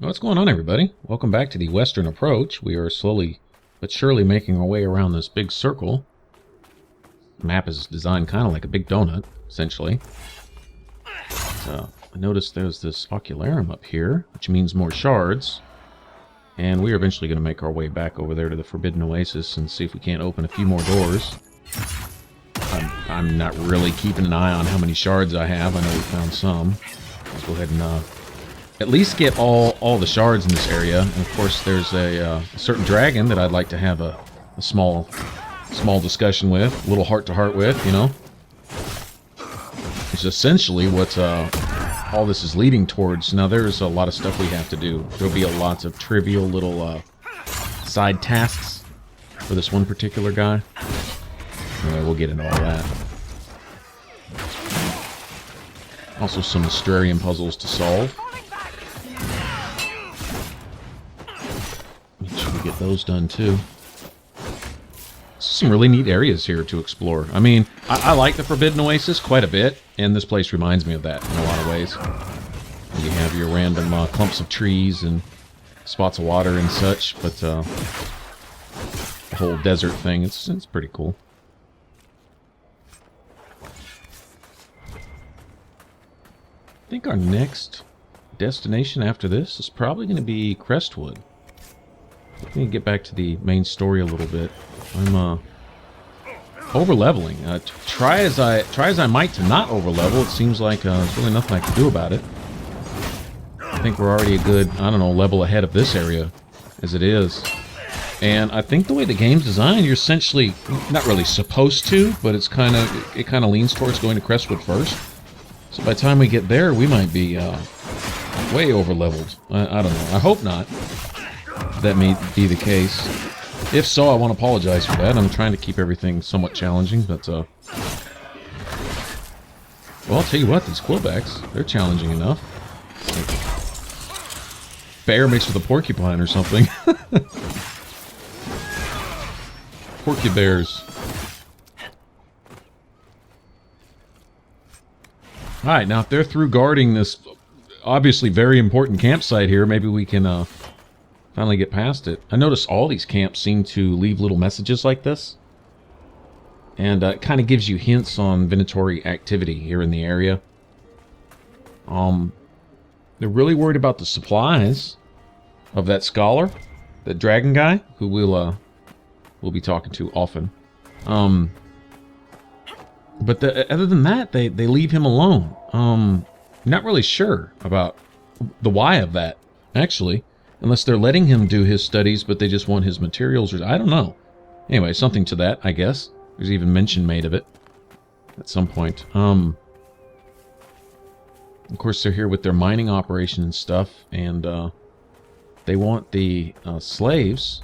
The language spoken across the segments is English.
What's going on, everybody? Welcome back to the Western Approach. We are slowly but surely making our way around this big circle. The map is designed kind of like a big donut, essentially. I noticed there's this ocularum up here, which means more shards. And we are eventually going to make our way back over there to the Forbidden Oasis and see if we can't open a few more doors. I'm not really keeping an eye on how many shards I have. I know we found some. Let's go ahead and at least get all the shards in this area. And of course, there's a certain dragon that I'd like to have a small discussion with, a little heart-to-heart with, you know. It's essentially what all this is leading towards. Now, there's a lot of stuff we have to do. There'll be lots of trivial little side tasks for this one particular guy. Anyway, we'll get into all that. Also, some Astrarian puzzles to solve. Make sure we get those done too. Some really neat areas here to explore. I mean, I like the Forbidden Oasis quite a bit, and this place reminds me of that in a lot of ways. You have your random clumps of trees and spots of water and such, but the whole desert thing, it's pretty cool. I think our next destination after this is probably going to be Crestwood. Let me get back to the main story a little bit. I'm over-leveling. Try as I might to not over-level, it seems like there's really nothing I can do about it. I think we're already a good, I don't know, level ahead of this area as it is. And I think the way the game's designed, you're essentially not really supposed to, but it kind of leans towards going to Crestwood first. So by the time we get there, we might be way over-leveled. I don't know. I hope not. That may be the case. If so, I want to apologize for that. I'm trying to keep everything somewhat challenging, but well, I'll tell you what, these quillbacks, they're challenging enough. Like bear mixed with a porcupine or something. Porky bears. Alright, now if they're through guarding this obviously very important campsite here, maybe we can finally get past it. I notice all these camps seem to leave little messages like this. And it kind of gives you hints on Venatori activity here in the area. They're really worried about the supplies of that scholar, that dragon guy, who we'll be talking to often. But other than that, they leave him alone. Not really sure about the why of that, actually. Unless they're letting him do his studies, but they just want his materials, or I don't know. Anyway, something to that, I guess. There's even mention made of it at some point. Of course, they're here with their mining operation and stuff, and they want the slaves,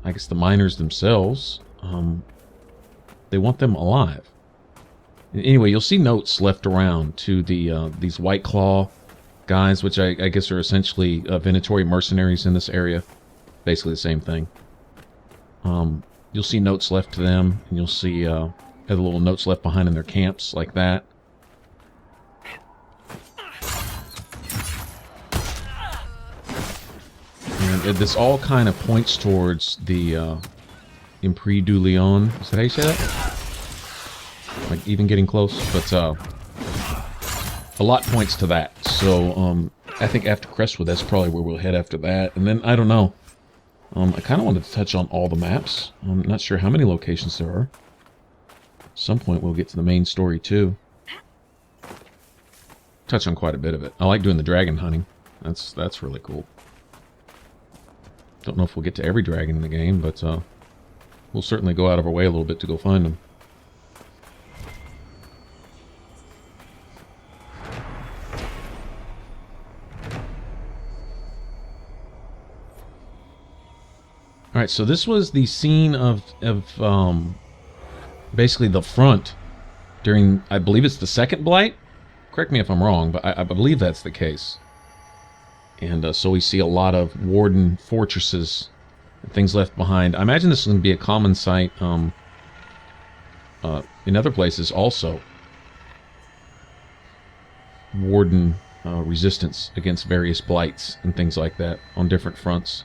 I guess the miners themselves, they want them alive. Anyway, you'll see notes left around to the these White Claw guys, which I guess are essentially Venatori mercenaries in this area. Basically the same thing. You'll see notes left to them, and you'll see other little notes left behind in their camps, like that. And this all kind of points towards the Impri du Lion. Is that how you say that? Like, even getting close, but a lot points to that. So, I think after Crestwood, that's probably where we'll head after that. And then, I don't know. I kind of wanted to touch on all the maps. I'm not sure how many locations there are. At some point, we'll get to the main story, too. Touch on quite a bit of it. I like doing the dragon hunting. That's really cool. Don't know if we'll get to every dragon in the game, but we'll certainly go out of our way a little bit to go find them. Alright, so this was the scene of basically the front during, I believe it's the second Blight? Correct me if I'm wrong, but I believe that's the case. And so we see a lot of Warden fortresses and things left behind. I imagine this is going to be a common sight in other places also. Warden resistance against various blights and things like that on different fronts.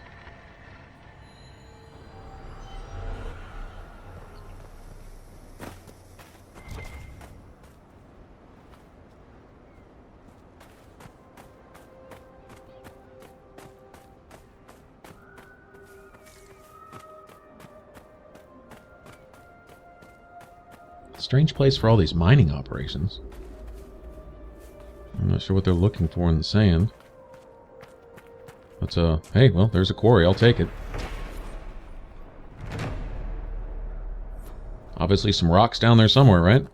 Strange place for all these mining operations. I'm not sure what they're looking for in the sand. But, hey, well, there's a quarry. I'll take it. Obviously some rocks down there somewhere, right?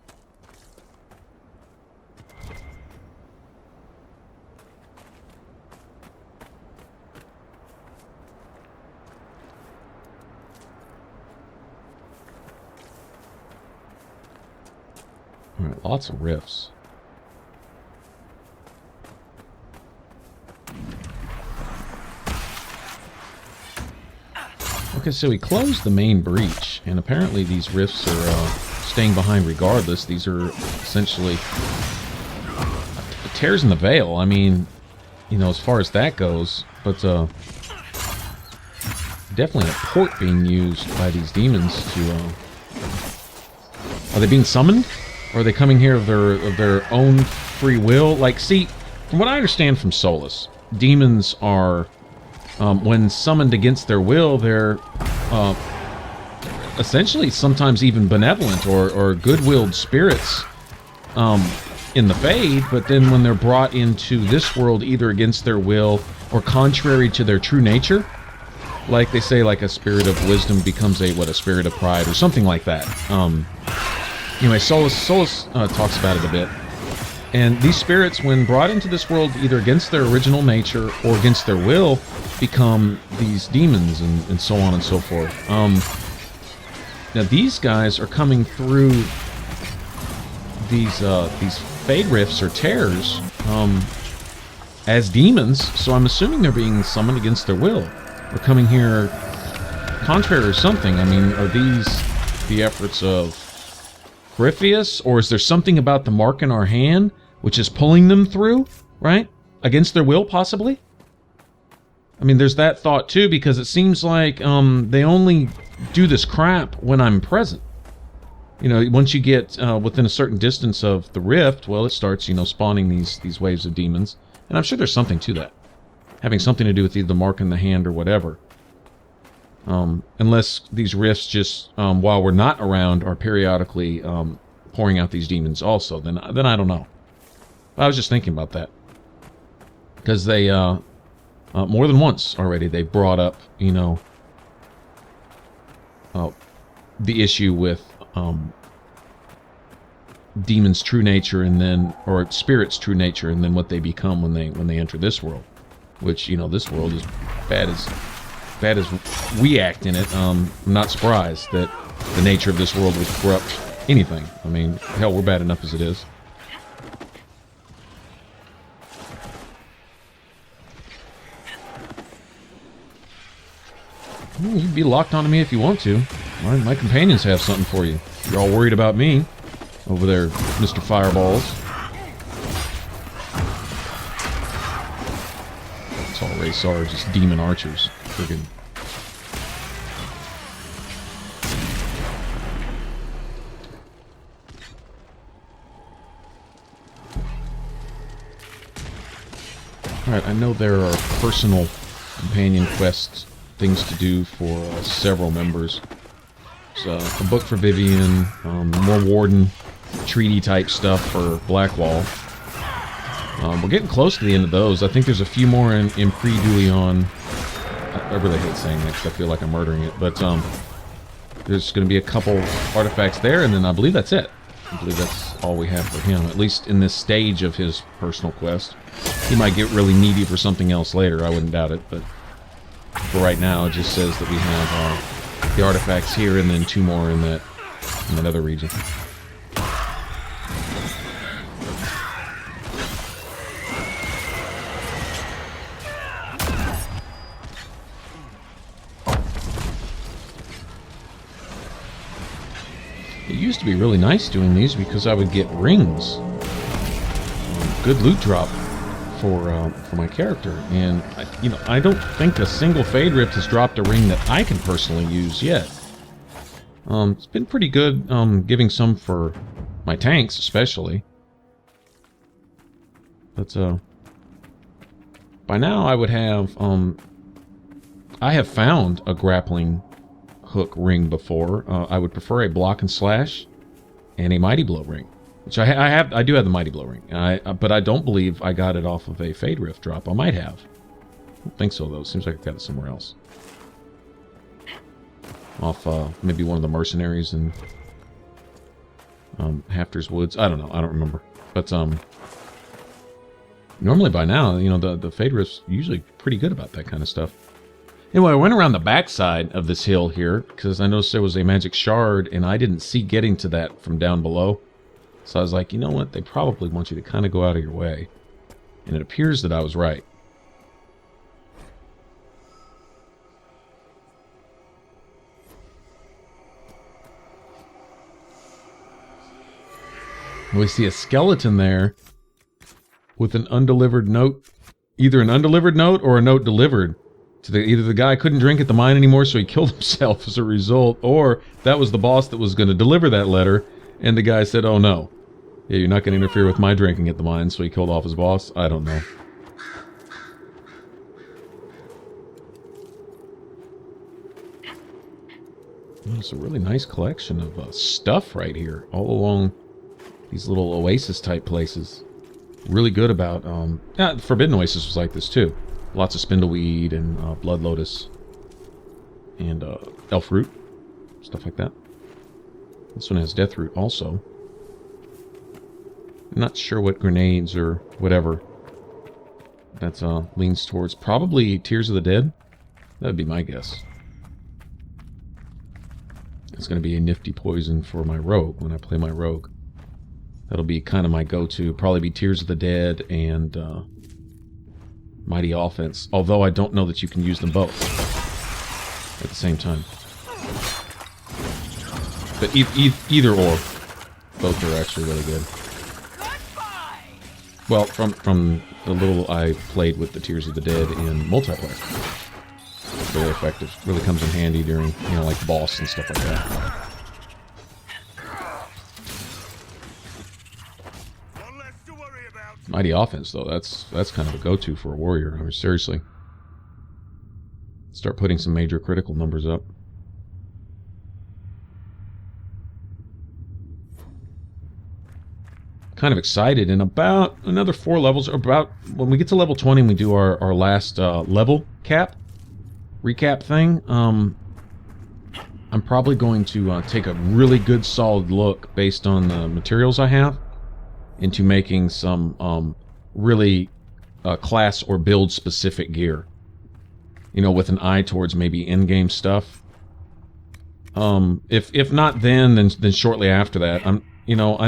Alright, lots of rifts. Okay, so we closed the main breach, and apparently these rifts are staying behind regardless. These are essentially tears in the veil. I mean, you know, as far as that goes, but definitely a port being used by these demons to... Are they being summoned? Or are they coming here of their own free will? Like, see, from what I understand from Solus, demons are, when summoned against their will, they're essentially sometimes even benevolent or good-willed spirits in the Fade, but then when they're brought into this world either against their will or contrary to their true nature, like they say, like a spirit of wisdom becomes a spirit of pride or something like that. Anyway, Solus talks about it a bit. And these spirits, when brought into this world either against their original nature or against their will, become these demons and so on and so forth. Now these guys are coming through these Fade Rifts or Tears as demons, so I'm assuming they're being summoned against their will. They're coming here contrary or something. I mean, are these the efforts of Gryphius, or is there something about the mark in our hand which is pulling them through, right? Against their will, possibly? I mean, there's that thought, too, because it seems like they only do this crap when I'm present. You know, once you get within a certain distance of the rift, well, it starts, you know, spawning these waves of demons. And I'm sure there's something to that. Having something to do with either the mark in the hand or whatever. Unless these rifts just, while we're not around, are periodically pouring out these demons also, then I don't know. I was just thinking about that. Because they, more than once already, they brought up, you know, the issue with demons' true nature and then, or spirits' true nature, and then what they become when they enter this world. Which, you know, this world is bad as we act in it. I'm not surprised that the nature of this world would corrupt anything. I mean, hell, we're bad enough as it is. Well, you can be locked onto me if you want to. My companions have something for you. You're all worried about me over there, Mr. Fireballs. That's all race are, just demon archers. Friggin'. Alright, I know there are personal companion quests, things to do for several members. So, a book for Vivian, more Warden, treaty type stuff for Blackwall. We're getting close to the end of those. I think there's a few more in Pre-Dulion. I really hate saying that because I feel like I'm murdering it, but there's going to be a couple artifacts there, and then I believe that's it. I believe that's all we have for him, at least in this stage of his personal quest. He might get really needy for something else later, I wouldn't doubt it, but for right now it just says that we have the artifacts here and then 2 more in that other region. It used to be really nice doing these because I would get rings. Good loot drop for my character, and I don't think a single Fade Rift has dropped a ring that I can personally use yet. It's been pretty good, giving some for my tanks especially, but by now I would have I have found a grappling hook ring before. I would prefer a block and slash and a mighty blow ring, which I do have the mighty blow ring, but I don't believe I got it off of a Fade Rift drop. I might have. I don't think so though. Seems like I got it somewhere else. Off maybe one of the mercenaries in Hafter's Woods. I don't know. I don't remember. But normally by now, the Fade Rift's usually pretty good about that kind of stuff. Anyway, I went around the backside of this hill here because I noticed there was a magic shard, and I didn't see getting to that from down below. So I was like, you know what? They probably want you to kind of go out of your way. And it appears that I was right. We see a skeleton there with an undelivered note. Either an undelivered note or a note delivered. To either the guy couldn't drink at the mine anymore, so he killed himself as a result, or that was the boss that was going to deliver that letter, and the guy said, oh no. Yeah, you're not going to interfere with my drinking at the mine, so he killed off his boss? I don't know. It's a really nice collection of stuff right here, all along these little oasis-type places. Really good about... Forbidden Oasis was like this, too. Lots of spindleweed and blood lotus and elf root, stuff like that. This one has death root also. I'm not sure what grenades or whatever that leans towards. Probably Tears of the Dead. That would be my guess. It's going to be a nifty poison for my rogue when I play my rogue. That'll be kind of my go-to. Probably be Tears of the Dead and Mighty Offense. Although I don't know that you can use them both at the same time. But either or. Both are actually really good. Well, from the little I played with the Tears of the Dead in multiplayer. It's really effective. Really comes in handy during, like boss and stuff like that. Mighty Offense, though, that's kind of a go-to for a warrior. I mean, seriously. Start putting some major critical numbers up. Kind of excited. In about another 4 levels, or about when we get to level 20 and we do our last level recap thing, I'm probably going to take a really good solid look based on the materials I have into making some really class or build specific gear, with an eye towards maybe in-game stuff. If not then shortly after that. I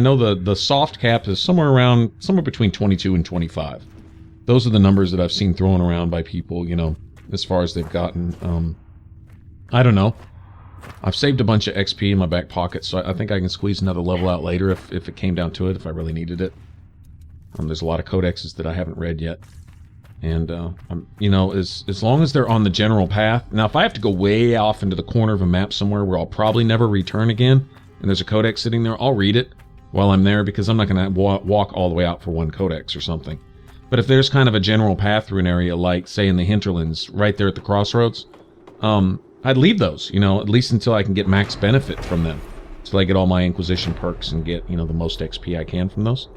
know the soft cap is somewhere between 22 and 25. Those are the numbers that I've seen thrown around by people, as far as they've gotten. I don't know. I've saved a bunch of XP in my back pocket, so I think I can squeeze another level out later if it came down to it, if I really needed it. There's a lot of codexes that I haven't read yet. And, as long as they're on the general path... Now, if I have to go way off into the corner of a map somewhere where I'll probably never return again, and there's a codex sitting there, I'll read it while I'm there, because I'm not going to walk all the way out for one codex or something. But if there's kind of a general path through an area, like, say, in the hinterlands, right there at the crossroads... I'd leave those, at least until I can get max benefit from them. Until I get all my Inquisition perks and get, the most XP I can from those.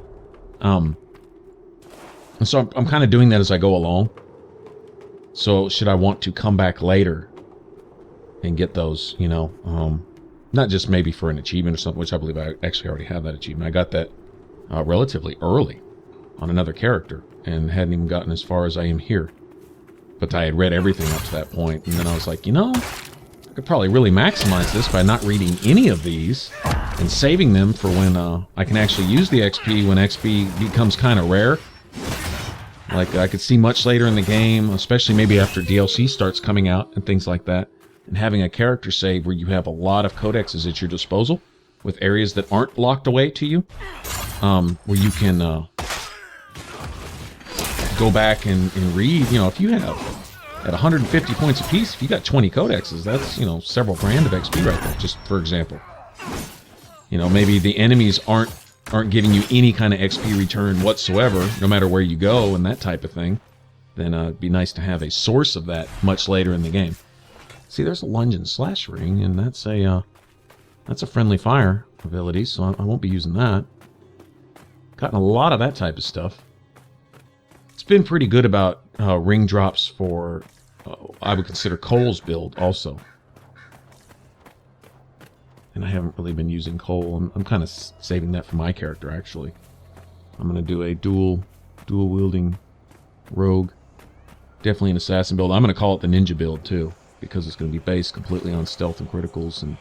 And so I'm kind of doing that as I go along. So should I want to come back later and get those, not just maybe for an achievement or something, which I believe I actually already have that achievement. I got that relatively early on another character and hadn't even gotten as far as I am here. But I had read everything up to that point, and then I was like, I could probably really maximize this by not reading any of these and saving them for when I can actually use the XP when XP becomes kind of rare. Like, I could see much later in the game, especially maybe after DLC starts coming out and things like that, and having a character save where you have a lot of codexes at your disposal with areas that aren't locked away to you, where you can go back and read, you know, if you have at 150 points apiece, if you got 20 codexes, that's, you know, several grand of XP right there, just for example. You know, maybe the enemies aren't giving you any kind of XP return whatsoever, no matter where you go and that type of thing, then it'd be nice to have a source of that much later in the game. See, there's a lunge and slash ring, and that's a friendly fire ability, so I won't be using that. Gotten a lot of that type of stuff. It's been pretty good about ring drops for, I would consider Cole's build also. And I haven't really been using Cole. I'm kind of saving that for my character, actually. I'm going to do a dual wielding rogue. Definitely an assassin build. I'm going to call it the ninja build, too, because it's going to be based completely on stealth and criticals, and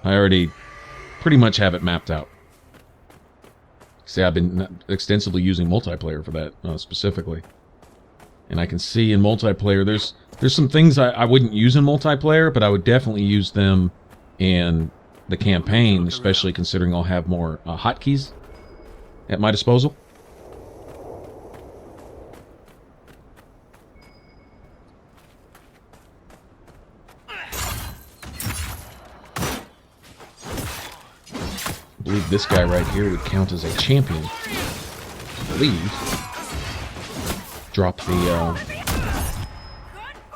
I already pretty much have it mapped out. See, I've been extensively using multiplayer for that, specifically. And I can see in multiplayer, there's some things I wouldn't use in multiplayer, but I would definitely use them in the campaign, especially considering I'll have more hotkeys at my disposal. I believe this guy right here would count as a champion. I believe. Drop the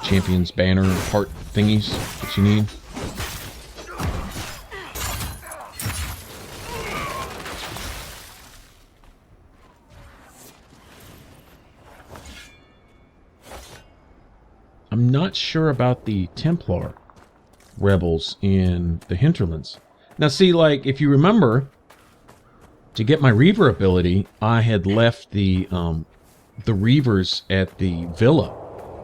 champion's banner heart thingies that you need. I'm not sure about the Templar rebels in the hinterlands. Now see, like, if you remember, to get my Reaver ability, I had left the Reavers at the villa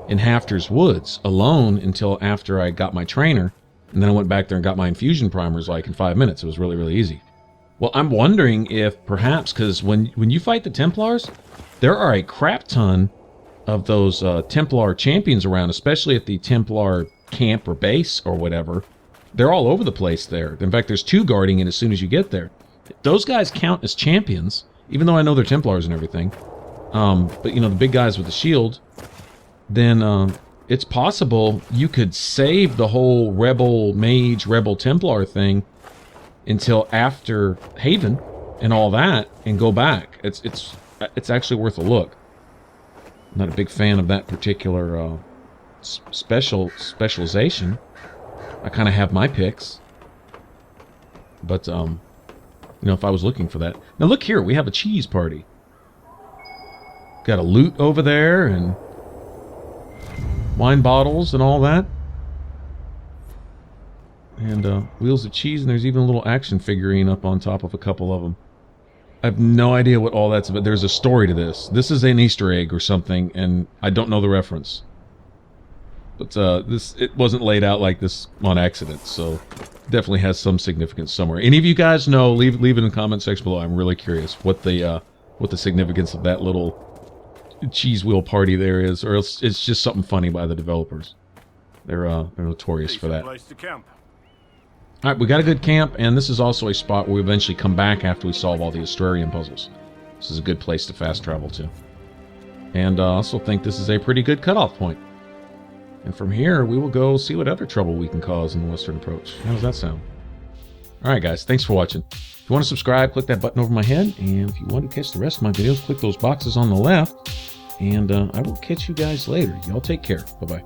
in Hafter's Woods alone until after I got my trainer, and then I went back there and got my infusion primers like in 5 minutes. It was really, really easy. Well, I'm wondering if perhaps, because when you fight the Templars, there are a crap ton of those Templar champions around, especially at the Templar camp or base or whatever. They're all over the place there. In fact, there's 2 guarding it as soon as you get there. Those guys count as champions, even though I know they're Templars and everything. But, you know, the big guys with the shield, then it's possible you could save the whole Rebel Mage, Rebel Templar thing until after Haven and all that, and go back. It's actually worth a look. I'm not a big fan of that particular specialization. I kind of have my picks, but you know, if I was looking for that. Now look here, we have a cheese party. Got a loot over there and wine bottles and all that, and wheels of cheese, and there's even a little action figurine up on top of a couple of them. I have no idea what all that's about. There's a story to this. This is an Easter egg or something, and I don't know the reference. But it wasn't laid out like this on accident, so definitely has some significance somewhere. Any of you guys know? Leave it in the comment section below. I'm really curious what the significance of that little cheese wheel party there is, or else it's just something funny by the developers. They're notorious for that. Place to camp. All right, we got a good camp, and this is also a spot where we eventually come back after we solve all the Astrarian puzzles. This is a good place to fast travel to, and I also think this is a pretty good cutoff point. And from here, we will go see what other trouble we can cause in the Western Approach. How does that sound? Alright guys, thanks for watching. If you want to subscribe, click that button over my head. And if you want to catch the rest of my videos, click those boxes on the left. And I will catch you guys later. Y'all take care. Bye-bye.